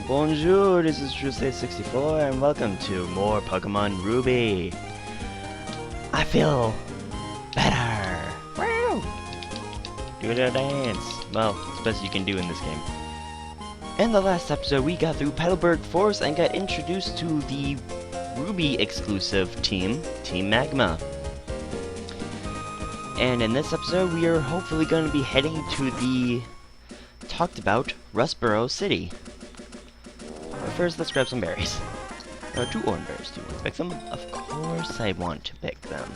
Bonjour, this is TrueState64 and welcome to more Pokemon Ruby. I feel better. Woo! Do the dance. Well, it's the best you can do in this game. In the last episode, we got through Petalburg Forest and got introduced to the Ruby exclusive team, Team Magma. And in this episode, we are hopefully going to be heading to the talked about Rustboro City. But first, let's grab some berries. There are 2 orange berries. Do you want to pick them? Of course I want to pick them.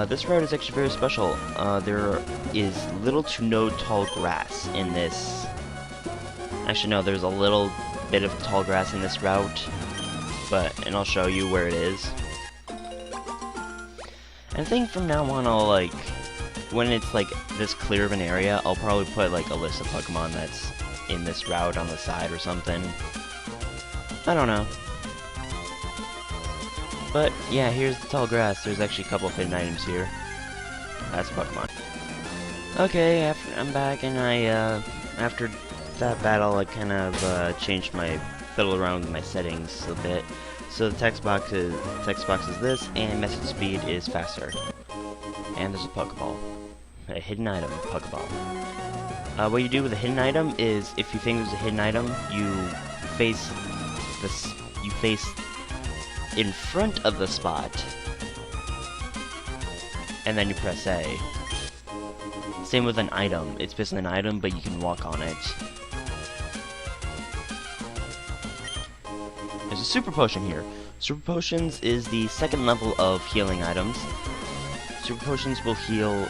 This route is actually very special. There is little to no tall grass in this. Actually, no, there's a little bit of tall grass in this route, and I'll show you where it is. And I think from now on, I'll when it's this clear of an area, I'll probably put a list of Pokemon that's in this route on the side or something. I don't know. But yeah, here's the tall grass. There's actually a couple of hidden items here. That's Pokemon. Okay, I'm back, and after that battle, I kind of changed fiddled around with my settings a bit. So the text box is this, and message speed is faster. And there's a Pokeball. A hidden item, Pokeball. What you do with a hidden item is, if you think there's a hidden item, you face in front of the spot, and then you press A. Same with an item. It's basically an item, but you can walk on it. There's a Super Potion here. Super Potions is the second level of healing items. Super Potions will heal...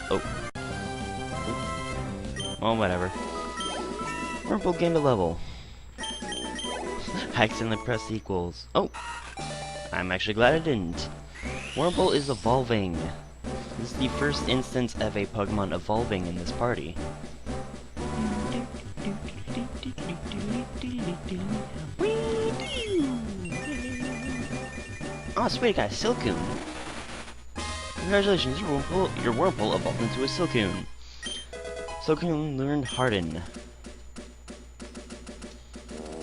Oh, whatever. Wurmple gained a level. I accidentally pressed equals. Oh! I'm actually glad I didn't. Wurmple is evolving. This is the first instance of a Pokemon evolving in this party. Oh, sweet, I got a Silcoon. Congratulations, your Wurmple evolved into a Silcoon. Silcoon learned Harden.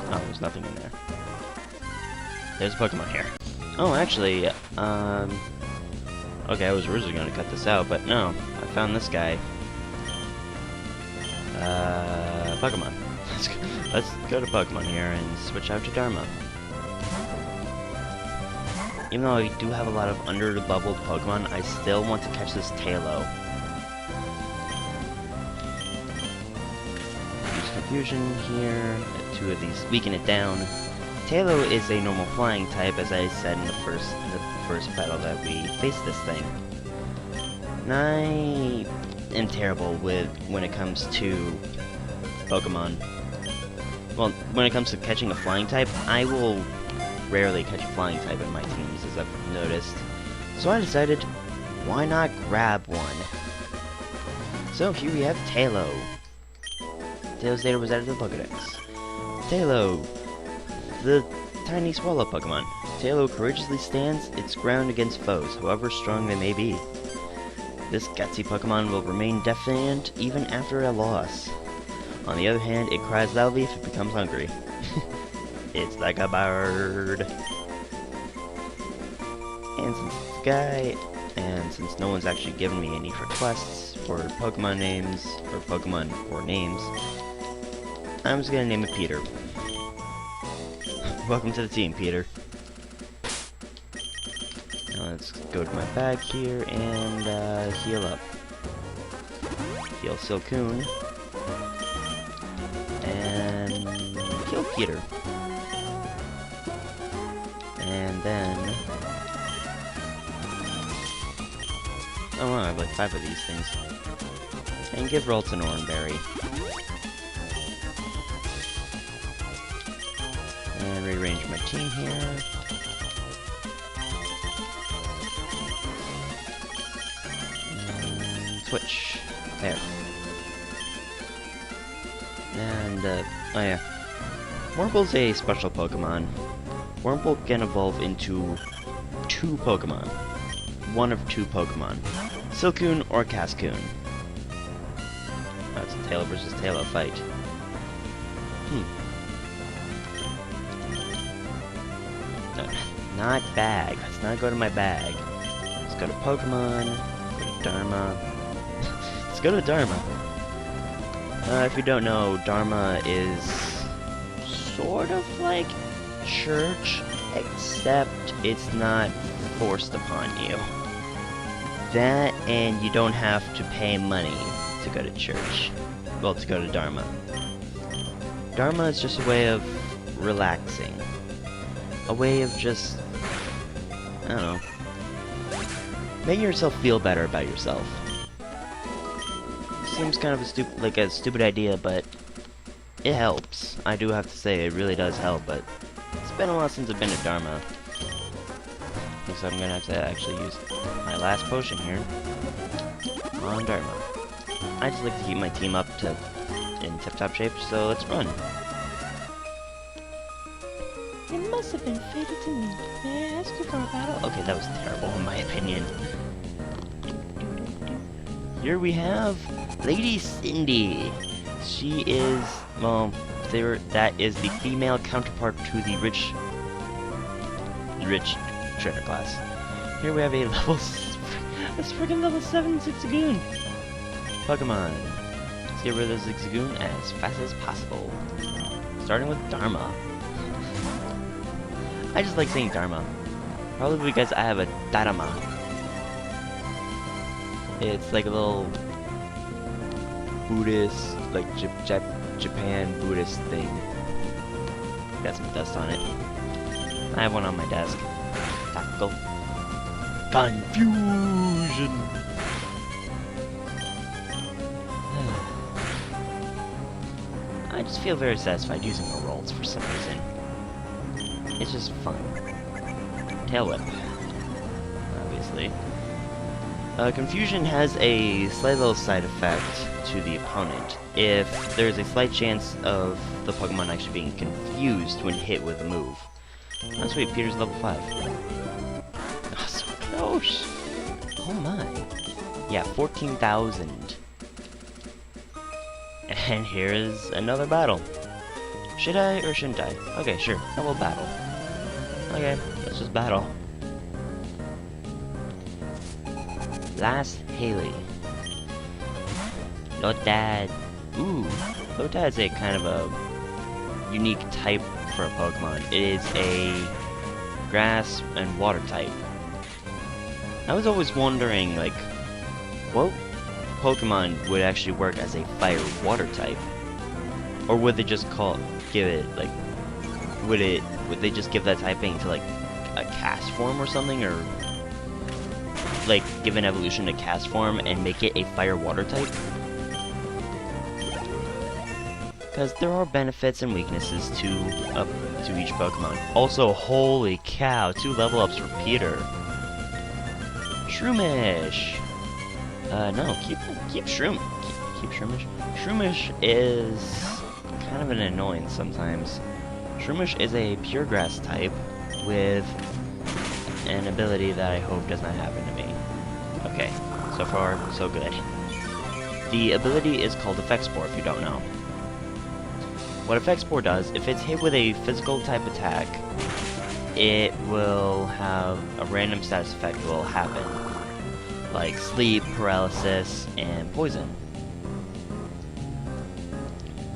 Oh, there's nothing in there. There's a Pokemon here. Oh, actually, okay, I was originally going to cut this out, but no. I found this guy. Pokemon. Let's go to Pokemon here and switch out to Dharma. Even though I do have a lot of under-leveled Pokemon, I still want to catch this Taillow. Use Confusion here. 2 of these weaken it down. Taillow is a normal flying type, as I said in the first battle that we faced this thing. And I am terrible when it comes to Pokemon. Well, when it comes to catching a flying type, I will rarely catch a flying type in my teams, as I've noticed. So I decided, why not grab one? So here we have Taillow. Taillow's data was added to the Pokedex. Taillow, the tiny swallow Pokemon. Taillow courageously stands its ground against foes, however strong they may be. This gutsy Pokemon will remain defiant even after a loss. On the other hand, it cries loudly if it becomes hungry. It's like a bird. And since it's a guy, and since no one's actually given me any requests for Pokemon names, or names, I'm just gonna name it Peter. Welcome to the team, Peter. Now let's go to my bag here and heal up. Heal Silcoon. And heal Peter. And then... oh wow, I have 5 of these things. And give Ralts an Oranberry. And rearrange my team here. And switch. There. And, oh yeah. Wurmple's a special Pokemon. Wurmple can evolve into 2 Pokemon. One of 2 Pokemon. Silcoon or Cascoon. That's a Taillow versus Taillow fight. Not bag. Let's not go to my bag. Let's go to Pokemon. Go to Dharma. Let's go to Dharma. If you don't know, Dharma is sort of like church, except it's not forced upon you. That, and you don't have to pay money to go to church. Well, to go to Dharma. Dharma is just a way of relaxing. A way of just, I don't know, making yourself feel better about yourself. Seems kind of a stupid idea, but it helps. I do have to say, it really does help, but it's been a while since I've been to Dharma. So I'm gonna have to actually use my last potion here on Dharma. I just like to keep my team up to in tip-top shape, so let's run. It must have been fated to me. May I ask you for a battle? Okay, that was terrible in my opinion. Here we have Lady Cindy. She is, well, that is the female counterpart to the rich trainer class. Here we have a freaking level 7 Zigzagoon. Pokemon. Let's get rid of the Zigzagoon as fast as possible. Starting with Dharma. I just like saying Dharma. Probably because I have a Dharma. It's like a little Buddhist, like Japan Buddhist thing. Got some dust on it. I have one on my desk. Tackle. Confusion! I just feel very satisfied using the rolls for some reason. It's just fun. Tail Whip. Obviously. Confusion has a slight little side effect to the opponent. If there's a slight chance of the Pokemon actually being confused when hit with a move. Oh sweet, Peter's level 5. Oh, so close! Oh my. Yeah, 14,000. And here's another battle. Should I or shouldn't I? Okay, sure. I will battle. Okay, let's just battle. Last Haley. Lotad. Ooh, Lotad's a kind of a unique type for a Pokemon. It is a grass and water type. I was always wondering, like, what Pokemon would actually work as a fire-water type? Or would they just give it, like, would they just give that typing to, like, a cast form or something? Or, like, give an evolution to cast form and make it a fire-water type? Because there are benefits and weaknesses to each Pokemon. Also, holy cow, 2 level ups for Peter. Shroomish. No, keep Shroomish. Shroomish is kind of an annoyance sometimes. Shroomish is a pure grass type with an ability that I hope does not happen to me. Okay, so far so good. The ability is called Effect Spore if you don't know. What Effect Spore does, if it's hit with a physical type attack, it will have a random status effect that will happen. Like sleep, paralysis, and poison.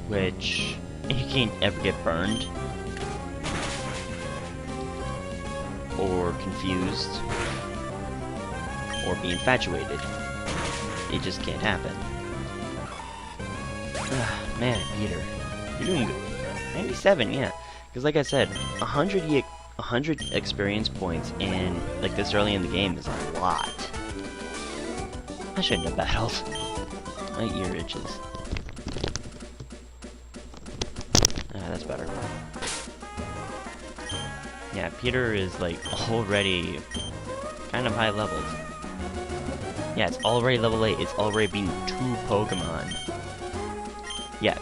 Which, you can't ever get burned. Or confused. Or be infatuated. It just can't happen. Man, Peter. You're doing good. 97, yeah. Because like I said, 100 experience points in, like, this early in the game is a lot. I shouldn't have battled. My ear itches. Ah, that's better. Yeah, Peter is, like, already kind of high leveled. Yeah, it's already level 8. It's already been 2 Pokemon. Yeah.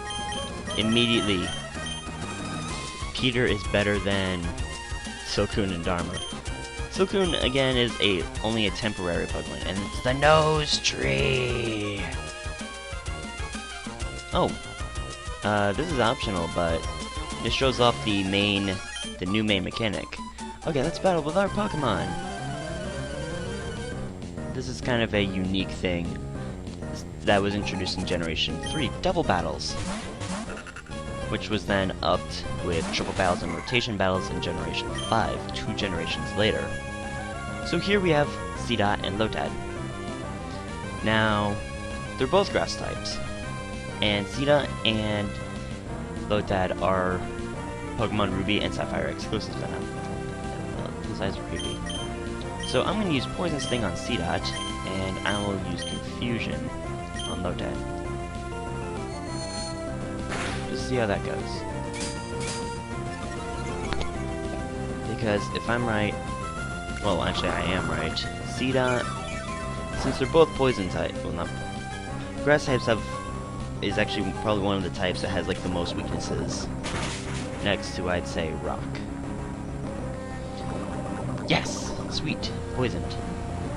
Immediately, Peter is better than Silcoon and Dharma. Silcoon, again, is only a temporary Pokemon, and it's the Nose Tree! Oh. This is optional, but this shows off the new main mechanic. Okay, let's battle with our Pokemon. This is kind of a unique thing that was introduced in Generation 3, double battles, which was then upped with triple battles and rotation battles in Generation 5, 2 generations later. So here we have Seedot and Lotad. Now, they're both grass types, and Seedot and Lotad are Pokemon Ruby and Sapphire exclusives. Those eyes are creepy. So I'm going to use Poison Sting on Seedot, and I will use Confusion on Lotad. Just see how that goes. Because if I'm right, well, actually I am right, Seedot, since they're both poison type, well, not grass types is actually probably one of the types that has like the most weaknesses, next to, I'd say, rock. Yes, sweet, poisoned.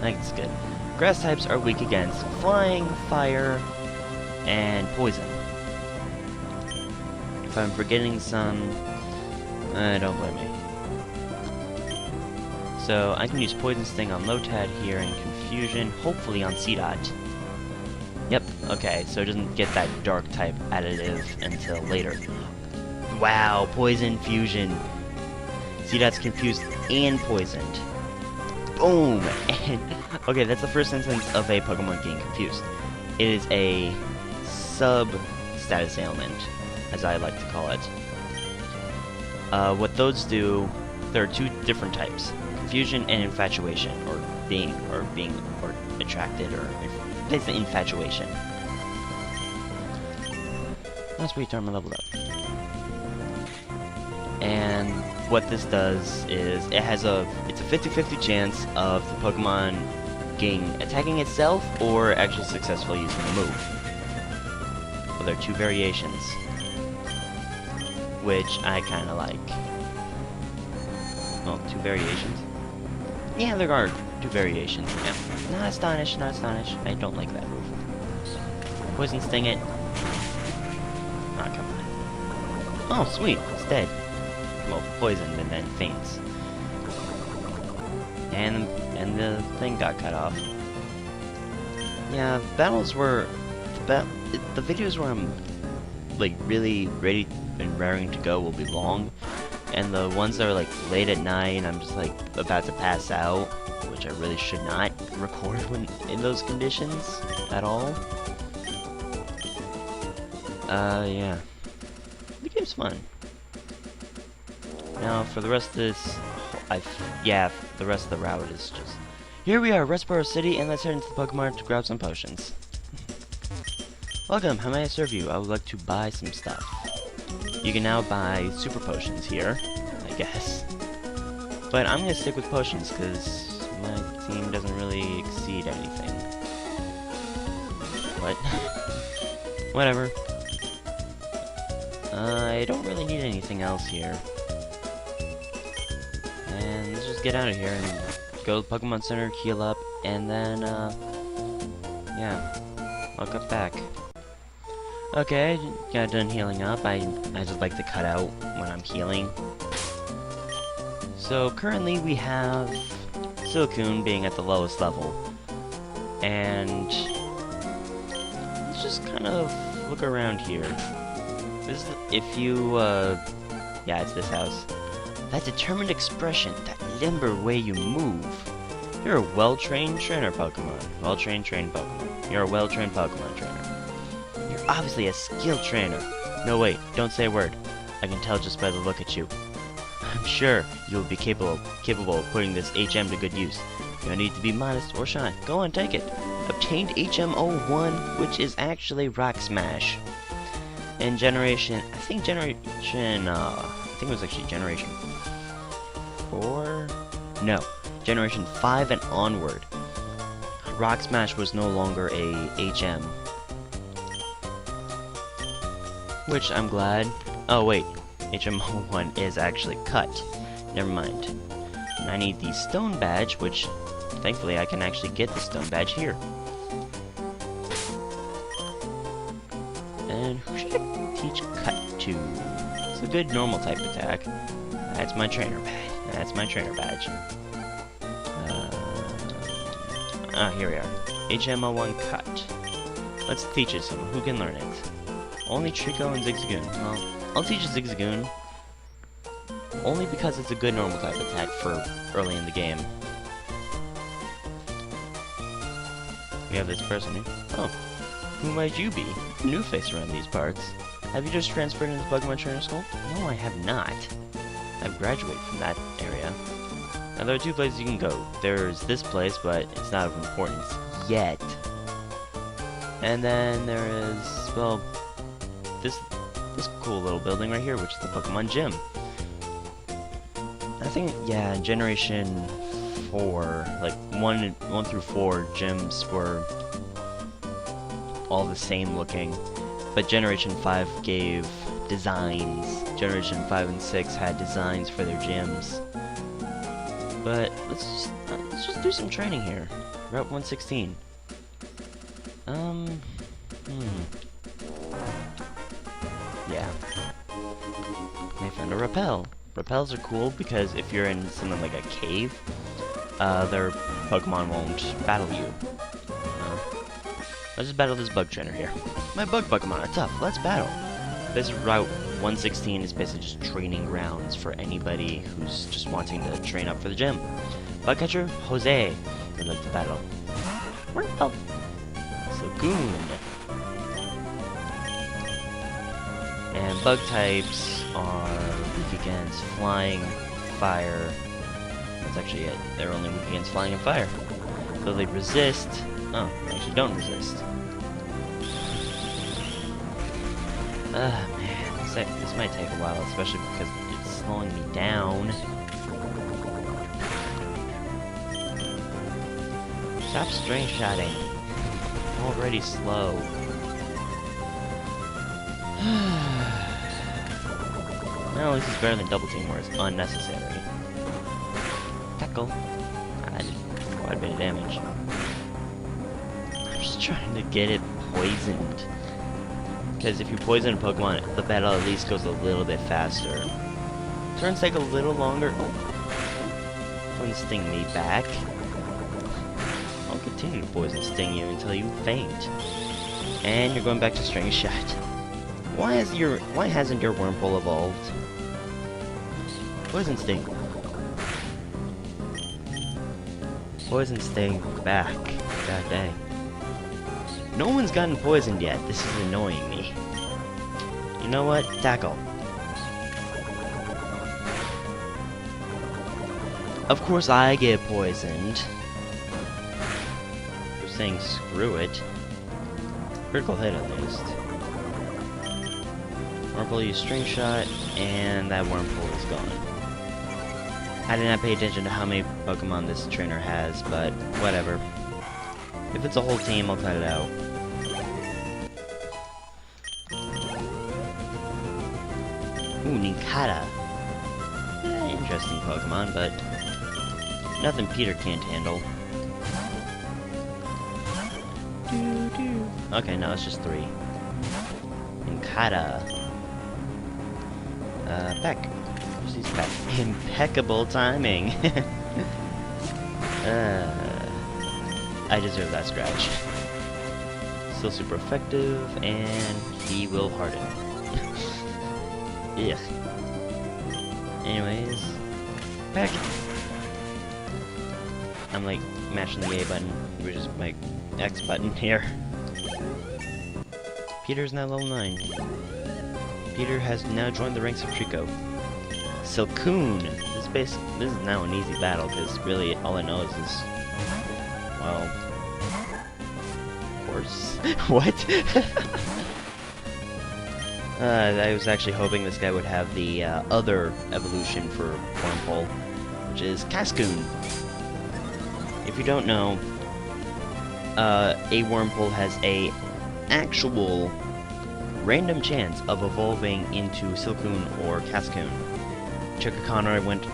That's good. Grass types are weak against flying, fire, and poison. If I'm forgetting some, don't blame me. So I can use Poison Sting on Lotad here and Confusion, hopefully on Seedot. Yep, okay, so it doesn't get that dark type additive until later. Wow, Poison Fusion. Seedot's confused and poisoned. Boom! And, okay, that's the first instance of a Pokemon getting confused. It is a sub-status ailment, as I like to call it. What those do, there are two different types. Confusion and infatuation, or being attracted, or it's the infatuation. That's where you turn my level up. And what this does is it's a 50-50 chance of the Pokemon attacking itself or actually successfully using the move. Well, there are two variations, which I kind of like. Well, two variations? Yeah, there are two variations. Yeah. Not Astonish, not Astonish. I don't like that move. Poison Sting it. Oh, come on. Oh, sweet. It's dead. Well, poisoned and then faints. And the thing got cut off. Yeah, battles were... The videos where I'm, like, really ready and raring to go will be long. And the ones that are, like, late at night and I'm just, like, about to pass out, which I really should not record when in those conditions at all. Yeah. The game's fun. Now, for the rest of this, the rest of the route is just... Here we are, Rustboro City, and let's head into the Pokemon to grab some potions. Welcome, how may I serve you? I would like to buy some stuff. You can now buy super potions here, I guess. But I'm gonna stick with potions, because my team doesn't really exceed anything. What? Whatever. I don't really need anything else here. And let's just get out of here and go to the Pokemon Center, heal up, and then, yeah, I'll get back. Okay, got done healing up. I just like to cut out when I'm healing. So currently we have Silcoon being at the lowest level. And let's just kind of look around here. This, if you, yeah, it's this house. That determined expression, that limber way you move. You're a well-trained trainer Pokemon. Well-trained trained Pokemon. You're a well-trained Pokemon trainer. You're obviously a skilled trainer. No, wait, don't say a word. I can tell just by the look at you. I'm sure you will be capable of putting this HM to good use. You don't need to be modest or shy. Go on, take it. Obtained HM01, which is actually Rock Smash. In Generation... I think it was actually Generation 4? No, Generation 5 and onward. Rock Smash was no longer a HM. Which I'm glad. Oh wait, HM01 is actually cut. Never mind. And I need the Stone Badge, which thankfully I can actually get the Stone Badge here. And who should I teach Cut to? It's a good normal type attack. That's my trainer pad. That's my trainer badge. Here we are. HM01 cut. Let's teach it someone who can learn it. Only Trico and Zigzagoon. Well, I'll teach Zigzagoon. Only because it's a good normal type attack for early in the game. We have this person here. Oh, who might you be? New face around these parts. Have you just transferred into Pokemon Trainer School? No, I have not. I've graduated from that area. Now there are two places you can go. There's this place, but it's not of importance yet. And then there is, well, this cool little building right here, which is the Pokemon Gym. I think, yeah, in Generation 4, like 1 through 4, gyms were all the same looking, but Generation 5 gave designs. Generation 5 and 6 had designs for their gyms. But let's just do some training here. Route 116. Yeah. I found a Repel. Repels are cool because if you're in something like a cave, their Pokemon won't battle you. Let's just battle this bug trainer here. My bug Pokemon are tough. Let's battle. This Route 116 is basically just training grounds for anybody who's just wanting to train up for the gym. Bug catcher Jose would like to battle. Oh. Silcoon. And bug types are weak against flying, fire. That's actually it. They're only weak against flying and fire. So they resist. Oh, they actually don't resist. Man, this might take a while, especially because it's slowing me down. Stop string shotting. I'm already slow. Well, at least it's better than double team where it's unnecessary. Tackle. I did quite a bit of damage. I'm just trying to get it poisoned. Because if you poison a Pokemon, the battle at least goes a little bit faster. Turns take a little longer. Oh. Don't sting me back. I'll continue to poison sting you until you faint. And you're going back to String Shot. Why hasn't your Wurmple evolved? Poison Sting. Poison Sting back. God dang. No one's gotten poisoned yet. This is annoying me. You know what? Tackle. Of course I get poisoned. You're saying screw it. Critical hit at least. Wurmple used String Shot, and that Wurmple is gone. I did not pay attention to how many Pokemon this trainer has, but whatever. If it's a whole team, I'll cut it out. Ooh, Nincada. Interesting Pokemon, but nothing Peter can't handle. Okay, no, it's just 3. Nincada. Peck. She's Peck. Impeccable timing. I deserve that scratch. Still super effective, and he will harden. Ugh. Anyways, Peck. I'm like mashing the A button, which is my X button here. Peter's now level 9. Peter has now joined the ranks of Trico. Silcoon. This is now an easy battle because really all it knows is, well, horse. What? I was actually hoping this guy would have the other evolution for Wurmple, which is Cascoon. If you don't know, a Wurmple has a actual random chance of evolving into Silcoon or Cascoon. Chuka Connor went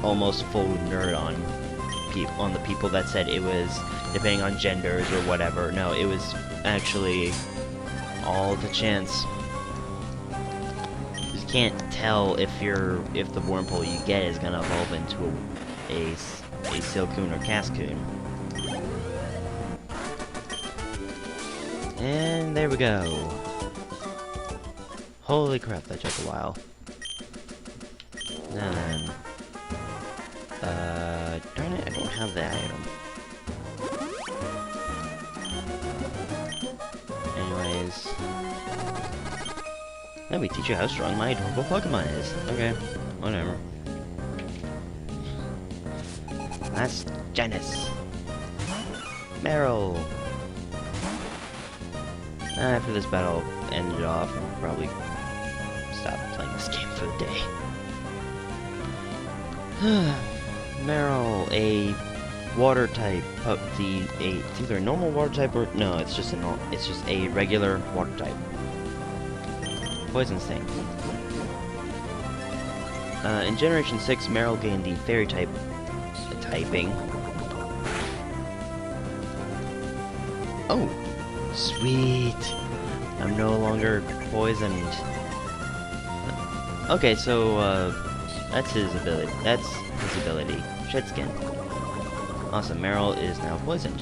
almost full nerd on the people that said it was depending on genders or whatever. No, it was actually all the chance. You can't tell if the Wurmple you get is gonna evolve into a Silcoon or Cascoon. And there we go. Holy crap, that took a while. Now then, darn it, I don't have the item. Anyways, let me teach you how strong my adorable Pokemon is. Okay, whatever. That's Genis. Meryl. After this battle ended off, I'll probably stop playing this game for the day. Meryl, a water type. It's either a normal water type or no, it's just a regular water type. Poison Sting. In Generation 6, Meryl gained the Fairy type typing. Oh, sweet! I'm no longer poisoned. Okay, so that's his ability. Shed Skin. Awesome. Meryl is now poisoned.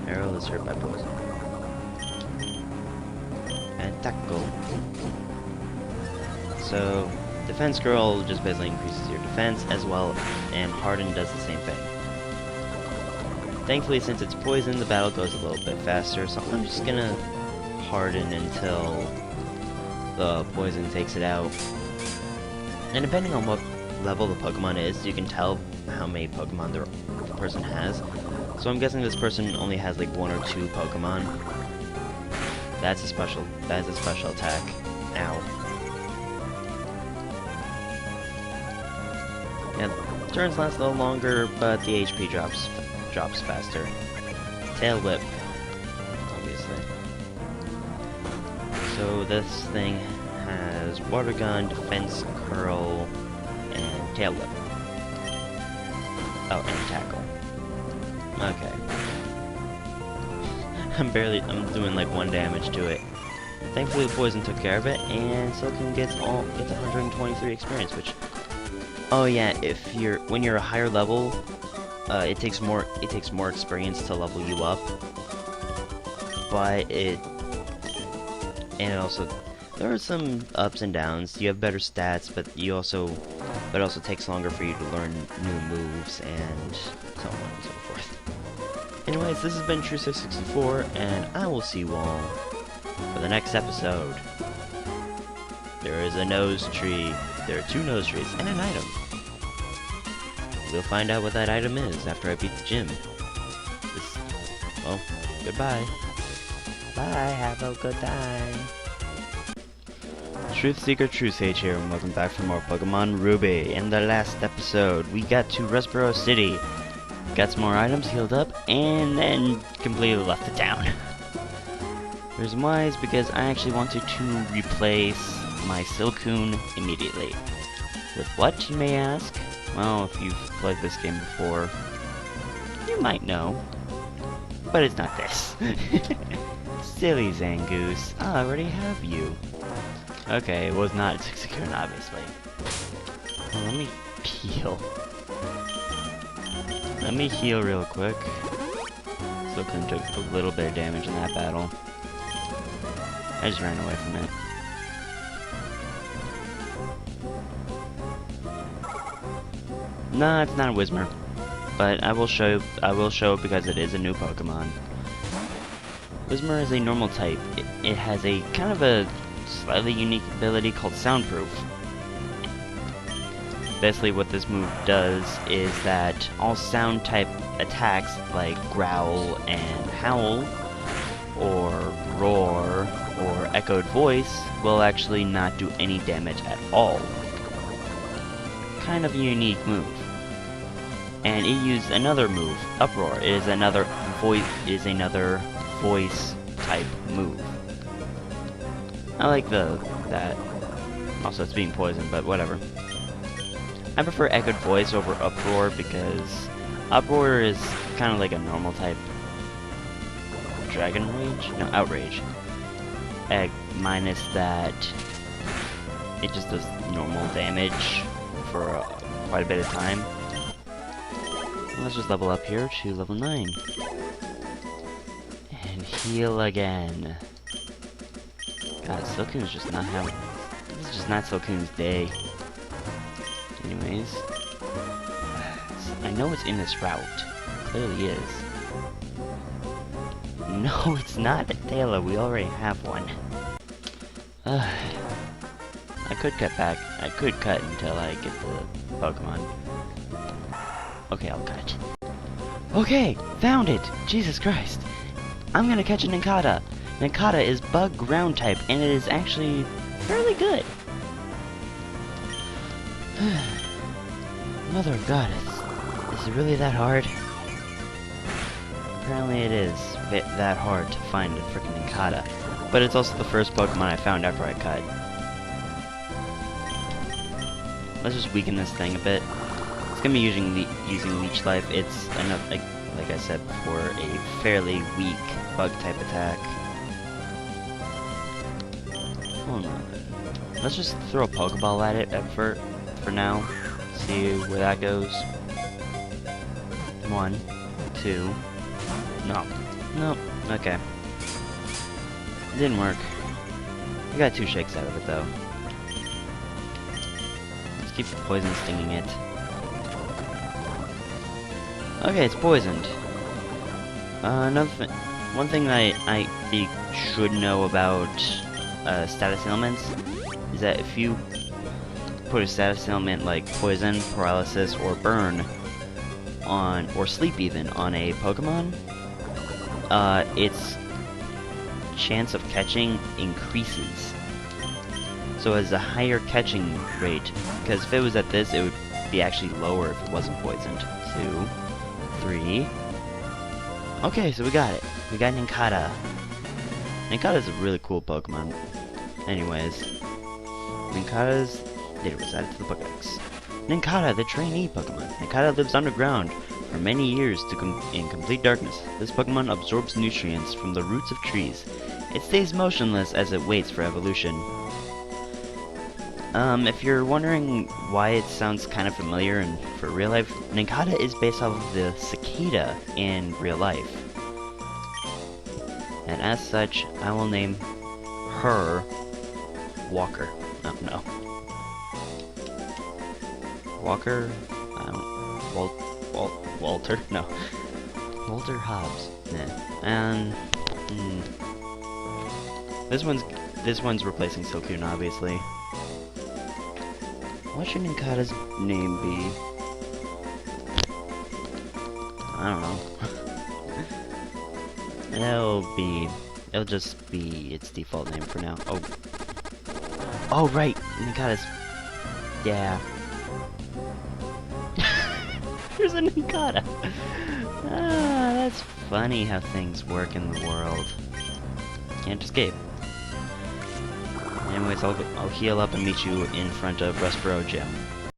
Meryl is hurt by poison. And tackle. So, Defense Girl just basically increases your defense as well, and Harden does the same thing. Thankfully, since it's poison, the battle goes a little bit faster, so I'm just gonna Harden until the poison takes it out. And depending on what level the Pokemon is, you can tell how many Pokemon the person has. So I'm guessing this person only has like 1 or 2 Pokemon. That's a special attack. Ow. Yeah, turns last a little longer, but the HP drops faster. Tail Whip, obviously. So this thing has Water Gun, Defense Curl, and Tail Whip. Oh, and Tackle. Okay. I'm doing like 1 damage to it. Thankfully the poison took care of it, and Silcoon gets 123 experience, which... Oh yeah, when you're a higher level, it takes more experience to level you up. But it also, there are some ups and downs. You have better stats, but it also takes longer for you to learn new moves and so on and so forth. Anyways, this has been True664, and I will see you all for the next episode. There is a nose tree. There are 2 nose trees and an item. We'll find out what that item is after I beat the gym. Well, goodbye. Bye, have a good time. Truth Seeker True Sage here, and welcome back for more Pokemon Ruby. In the last episode, we got to Rustboro City, got some more items, healed up, and then completely left the town. The reason why is because I actually wanted to replace my Silcoon immediately. With what, you may ask? Well, if you've played this game before, you might know. But it's not this. Silly Zangoose, I already have you. Okay, it was not Silcoon, obviously. Well, let me heal. Let me heal real quick. Silcoon took a little bit of damage in that battle. I just ran away from it. No, it's not a Whismur, but I will show it because it is a new Pokemon. Whismur is a normal type. It has a kind of a slightly unique ability called Soundproof. Basically what this move does is that all sound type attacks like growl and howl, or roar, or echoed voice will actually not do any damage at all. Kind of a unique move. And it used another move, Uproar. It is another voice type move. I like that. Also, it's being poisoned, but whatever. I prefer Echoed Voice over Uproar because Uproar is kind of like a normal type. Dragon Rage? No, Outrage. Minus that it just does normal damage for quite a bit of time. Let's just level up here to level 9. And heal again. God, Silcoon's just not having... This is just not Silcoon's day. Anyways. I know it's in this route. Clearly is. No, it's not a Taylor. We already have one. I could cut back. I could cut until I get the Pokemon. Okay, I'll cut. Okay, found it! Jesus Christ! I'm gonna catch a Nincada. Nincada is bug ground type, and it is actually fairly good. Mother of God, is it really that hard? Apparently it is that hard to find a frickin' Nincada. But it's also the first Pokemon I found after I cut. Let's just weaken this thing a bit. It's gonna be using Leech Life. It's enough, like I said before, a fairly weak bug type attack. Hold on. Let's just throw a Pokeball at it for now. See where that goes. 1, 2. No. Nope. Okay. Didn't work. We got 2 shakes out of it though. Let's keep the poison stinging it. Okay, it's poisoned. One thing that I think should know about status ailments is that if you put a status ailment like poison, paralysis, or burn on, or sleep even, on a Pokemon, its chance of catching increases. So it has a higher catching rate, because if it was at this, it would be actually lower if it wasn't poisoned. 2, 3. Okay, so we got it. We got Nincada. Nincada is a really cool Pokemon. Anyways, Nincada's data was added to the Pokédex. Nincada, the trainee Pokemon. Nincada lives underground for many years in complete darkness. This Pokemon absorbs nutrients from the roots of trees. It stays motionless as it waits for evolution. If you're wondering why it sounds kind of familiar and for real life, Nincada is based off of the cicada in real life. And as such, I will name her Walker. Oh, no. Walker? Walter? No. Walter Hobbs. Nah. And... This one's replacing Silcoon, obviously. What should Nincada's name be? I don't know. It'll just be its default name for now. Oh, right! Nincada's... Yeah. There's a Nincada! Ah, that's funny how things work in the world. Can't escape. Anyways, I'll heal up and meet you in front of Rustboro Gym.